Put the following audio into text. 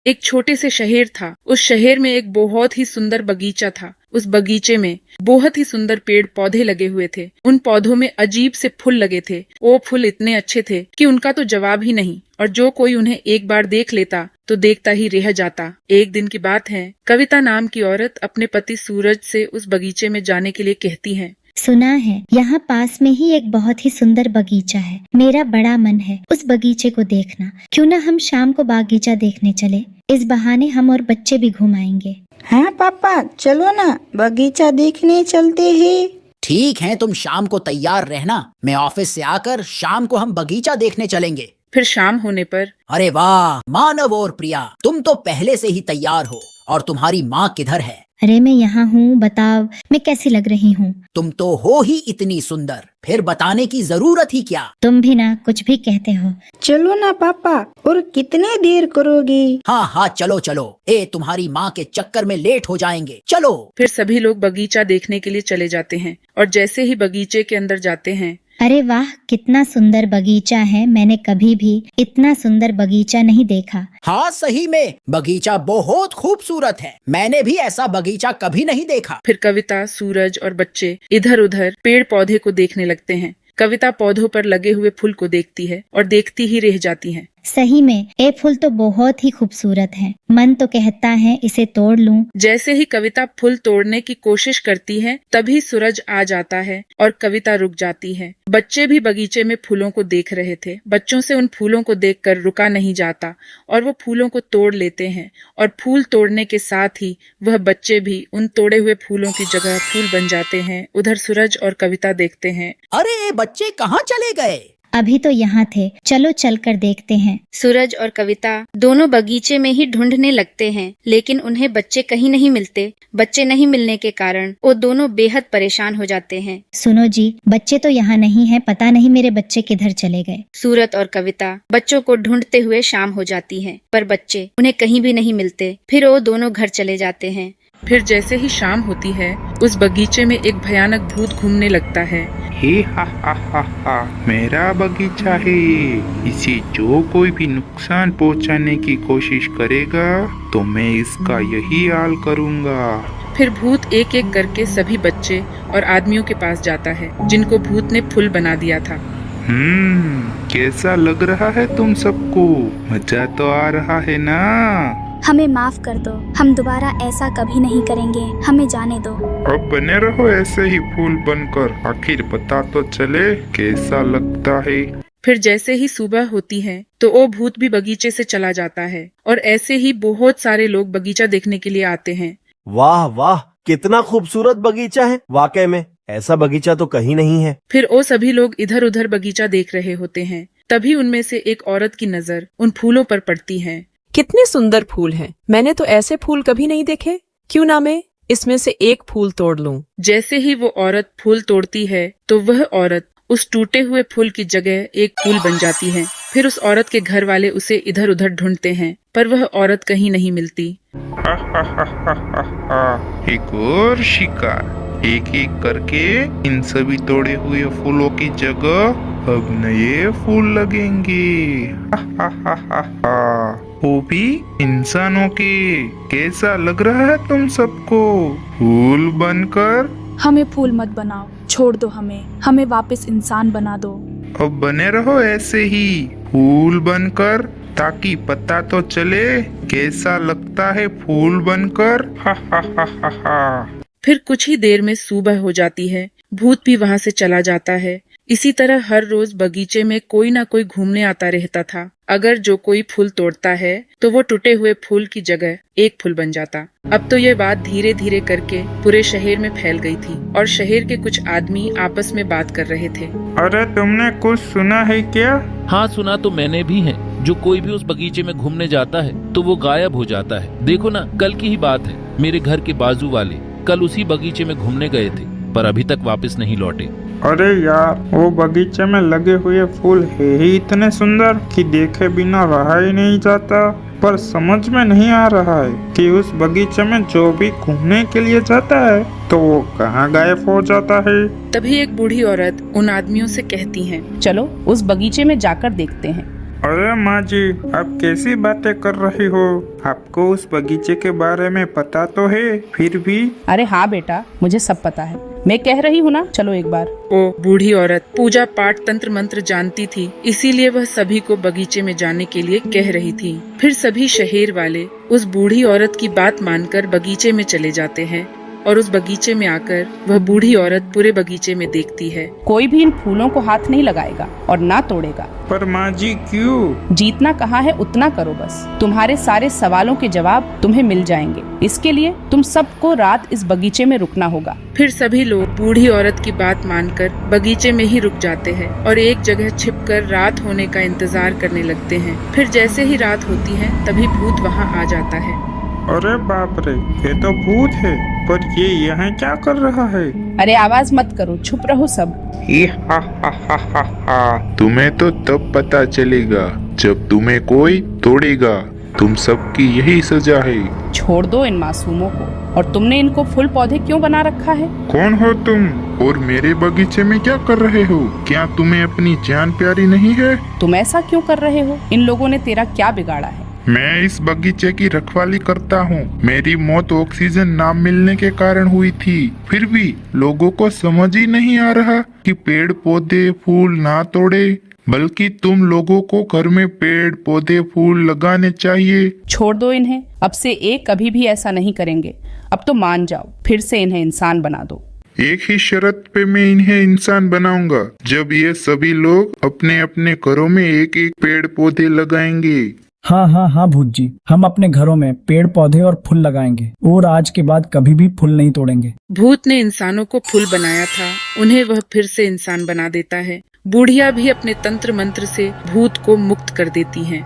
एक छोटे से शहर था। उस शहर में एक बहुत ही सुंदर बगीचा था। उस बगीचे में बहुत ही सुंदर पेड़ पौधे लगे हुए थे। उन पौधों में अजीब से फूल लगे थे। वो फूल इतने अच्छे थे कि उनका तो जवाब ही नहीं, और जो कोई उन्हें एक बार देख लेता तो देखता ही रह जाता। एक दिन की बात है, कविता नाम की औरत अपने पति सूरज से उस बगीचे में जाने के लिए कहती है। सुना है यहाँ पास में ही एक बहुत ही सुंदर बगीचा है। मेरा बड़ा मन है उस बगीचे को देखना। क्यों ना हम शाम को बगीचा देखने चले। इस बहाने हम और बच्चे भी घूम आएंगे। हाँ पापा, चलो ना बगीचा देखने चलते हैं। ठीक है, तुम शाम को तैयार रहना। मैं ऑफिस से आकर शाम को हम बगीचा देखने चलेंगे। फिर शाम होने पर, अरे वाह मानव और प्रिया, तुम तो पहले से ही तैयार हो। और तुम्हारी माँ किधर है? अरे मैं यहाँ हूँ, बताओ मैं कैसी लग रही हूँ? तुम तो हो ही इतनी सुंदर, फिर बताने की जरूरत ही क्या। तुम भी ना कुछ भी कहते हो। चलो ना पापा, और कितने देर करोगे? हाँ हाँ चलो चलो, तुम्हारी माँ के चक्कर में लेट हो जाएंगे, चलो। फिर सभी लोग बगीचा देखने के लिए चले जाते हैं। और जैसे ही बगीचे के अंदर जाते हैं, अरे वाह कितना सुंदर बगीचा है। मैंने कभी भी इतना सुंदर बगीचा नहीं देखा। हाँ सही में बगीचा बहुत खूबसूरत है। मैंने भी ऐसा बगीचा कभी नहीं देखा। फिर कविता, सूरज और बच्चे इधर उधर पेड़ पौधे को देखने लगते हैं। कविता पौधों पर लगे हुए फूल को देखती है और देखती ही रह जाती है। सही में ये फूल तो बहुत ही खूबसूरत है। मन तो कहता है इसे तोड़ लूं। जैसे ही कविता फूल तोड़ने की कोशिश करती है, तभी सूरज आ जाता है और कविता रुक जाती है। बच्चे भी बगीचे में फूलों को देख रहे थे। बच्चों से उन फूलों को देखकर रुका नहीं जाता और वो फूलों को तोड़ लेते हैं। और फूल तोड़ने के साथ ही वह बच्चे भी उन तोड़े हुए फूलों की जगह फूल बन जाते हैं। उधर सूरज और कविता देखते हैं। अरे बच्चे कहाँ चले गए? अभी तो यहाँ थे, चलो चलकर देखते हैं। सूरज और कविता दोनों बगीचे में ही ढूंढने लगते हैं, लेकिन उन्हें बच्चे कहीं नहीं मिलते। बच्चे नहीं मिलने के कारण वो दोनों बेहद परेशान हो जाते हैं। सुनो जी, बच्चे तो यहाँ नहीं हैं, पता नहीं मेरे बच्चे किधर चले गए। सूरज और कविता बच्चों को ढूंढते हुए शाम हो जाती है, पर बच्चे उन्हें कहीं भी नहीं मिलते। फिर वो दोनों घर चले जाते हैं। फिर जैसे ही शाम होती है, उस बगीचे में एक भयानक भूत घूमने लगता है। हे हा, मेरा बगीचा है। इसे जो कोई भी नुकसान पहुंचाने की कोशिश करेगा तो मैं इसका यही हाल करूंगा। फिर भूत एक एक करके सभी बच्चे और आदमियों के पास जाता है जिनको भूत ने फूल बना दिया था। कैसा लग रहा है तुम सबको? मजा तो आ रहा है ना? हमें माफ कर दो, हम दोबारा ऐसा कभी नहीं करेंगे, हमें जाने दो। अब बने रहो ऐसे ही फूल बनकर, आखिर पता तो चले कैसा लगता है। फिर जैसे ही सुबह होती है तो वो भूत भी बगीचे से चला जाता है और ऐसे ही बहुत सारे लोग बगीचा देखने के लिए आते हैं। वाह वाह, कितना खूबसूरत बगीचा है। वाकई में ऐसा बगीचा तो कहीं नहीं है। फिर वो सभी लोग इधर उधर बगीचा देख रहे होते हैं। तभी उनमें से एक औरत की नजर उन फूलों पर पड़ती है। कितने सुंदर फूल हैं। मैंने तो ऐसे फूल कभी नहीं देखे। क्यों ना मैं इसमें से एक फूल तोड़ लूं। जैसे ही वो औरत फूल तोड़ती है तो वह औरत उस टूटे हुए फूल की जगह एक फूल बन जाती है। फिर उस औरत के घर वाले उसे इधर उधर ढूंढते हैं, पर वह औरत कहीं नहीं मिलती। एक और शिकार। एक एक करके इन सभी तोड़े हुए फूलों की जगह अब नए फूल लगेंगे। वो भी इंसानों के। कैसा लग रहा है तुम सबको फूल बनकर? हमें फूल मत बनाओ, छोड़ दो हमें वापस इंसान बना दो। अब बने रहो ऐसे ही फूल बनकर, ताकि पता तो चले कैसा लगता है फूल बनकर। फिर कुछ ही देर में सुबह हो जाती है। भूत भी वहाँ से चला जाता है। इसी तरह हर रोज बगीचे में कोई ना कोई घूमने आता रहता था। अगर जो कोई फूल तोड़ता है तो वो टूटे हुए फूल की जगह एक फूल बन जाता। अब तो ये बात धीरे धीरे करके पूरे शहर में फैल गई थी और शहर के कुछ आदमी आपस में बात कर रहे थे। अरे तुमने कुछ सुना है क्या? हाँ सुना तो मैंने भी है। जो कोई भी उस बगीचे में घूमने जाता है तो वो गायब हो जाता है। देखो ना, कल की ही बात है। मेरे घर के बाजू वाले कल उसी बगीचे में घूमने गए थे, पर अभी तक वापस नहीं लौटे। अरे यार, वो बगीचे में लगे हुए फूल है ही इतने सुंदर कि देखे बिना रहा ही नहीं जाता। पर समझ में नहीं आ रहा है कि उस बगीचे में जो भी घूमने के लिए जाता है तो वो कहाँ गायब हो जाता है। तभी एक बूढ़ी औरत उन आदमियों से कहती है, चलो उस बगीचे में जाकर देखते हैं। अरे माँ जी, आप कैसी बातें कर रही हो? आपको उस बगीचे के बारे में पता तो है, फिर भी। अरे हाँ बेटा, मुझे सब पता है। मैं कह रही हूँ ना, चलो एक बार। वो बूढ़ी औरत पूजा पाठ तंत्र मंत्र जानती थी, इसीलिए वह सभी को बगीचे में जाने के लिए कह रही थी। फिर सभी शहर वाले उस बूढ़ी औरत की बात मानकर बगीचे में चले जाते हैं और उस बगीचे में आकर वह बूढ़ी औरत पूरे बगीचे में देखती है। कोई भी इन फूलों को हाथ नहीं लगाएगा और ना तोड़ेगा। पर माँ जी क्यों? जितना कहा है उतना करो बस। तुम्हारे सारे सवालों के जवाब तुम्हें मिल जाएंगे। इसके लिए तुम सबको रात इस बगीचे में रुकना होगा। फिर सभी लोग बूढ़ी औरत की बात मानकर बगीचे में ही रुक जाते हैं और एक जगह छिपकर रात होने का इंतजार करने लगते हैं। फिर जैसे ही रात होती है तभी भूत वहाँ आ जाता है। अरे बाप रे, ये तो भूत है। पर ये यहाँ क्या कर रहा है? अरे आवाज मत करो, चुप रहो सब। तुम्हें तो तब पता चलेगा जब तुम्हें कोई तोड़ेगा। तुम सबकी यही सजा है। छोड़ दो इन मासूमों को। और तुमने इनको फूल पौधे क्यों बना रखा है? कौन हो तुम और मेरे बगीचे में क्या कर रहे हो? क्या तुम्हें अपनी जान प्यारी नहीं है? तुम ऐसा क्यों कर रहे हो? इन लोगों ने तेरा क्या बिगाड़ा है? मैं इस बगीचे की रखवाली करता हूँ। मेरी मौत ऑक्सीजन ना मिलने के कारण हुई थी, फिर भी लोगों को समझ ही नहीं आ रहा कि पेड़ पौधे फूल ना तोड़े, बल्कि तुम लोगों को घर में पेड़ पौधे फूल लगाने चाहिए। छोड़ दो इन्हें, अब से एक कभी भी ऐसा नहीं करेंगे। अब तो मान जाओ, फिर से इन्हें इंसान बना दो। एक ही शर्त पे मैं इन्हें इंसान बनाऊंगा, जब ये सभी लोग अपने अपने घरों में एक एक पेड़ पौधे लगाएंगे। हाँ भूत जी, हम अपने घरों में पेड़ पौधे और फूल लगाएंगे और आज के बाद कभी भी फूल नहीं तोड़ेंगे। भूत ने इंसानों को फूल बनाया था, उन्हें वह फिर से इंसान बना देता है। बूढ़िया भी अपने तंत्र मंत्र से भूत को मुक्त कर देती हैं।